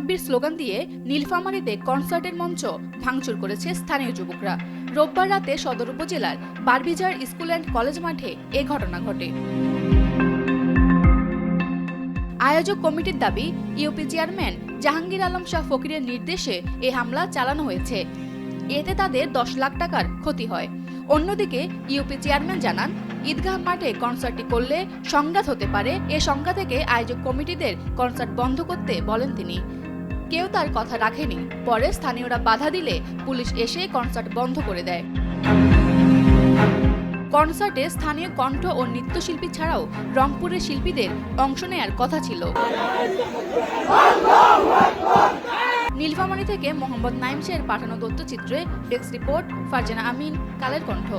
তাকবীর স্লোগান দিয়ে নীলফামারীতে কনসার্টের মঞ্চ ভাঙচুর করেছে স্থানীয় যুবকরা। রোববার রাতে সদর উপজেলার বারবিজার স্কুল অ্যান্ড কলেজ মাঠে এ ঘটনা ঘটে। আয়োজক কমিটির দাবি, ইউপি চেয়ারম্যান জাহাঙ্গীর আলম শাহ ফকিরের নির্দেশে এ হামলা চালানো হয়েছে। এতে তাদের 10 লাখ টাকার ক্ষতি হয়। অন্যদিকে ইউপি চেয়ারম্যান জানান, ঈদগাহ মাঠে কনসার্টটি করলে সংঘাত হতে পারে। এ সংখ্যা থেকে আয়োজক কমিটিদের কনসার্ট বন্ধ করতে বলেন তিনি। কেউ তার কথা রাখেনি। পরে স্থানীয়রা বাধা দিলে পুলিশ এসে কনসার্ট বন্ধ করে দেয়। কনসার্টে স্থানীয় কণ্ঠ ও নৃত্যশিল্পী ছাড়াও রংপুরের শিল্পীদের অংশ নেয়ার কথা ছিল। নীলফামারী থেকে মোহাম্মদ নাইম শের পাঠানো তথ্যচিত্রে ডেস্ক রিপোর্ট, ফারজানা আমিন, কালের কণ্ঠ।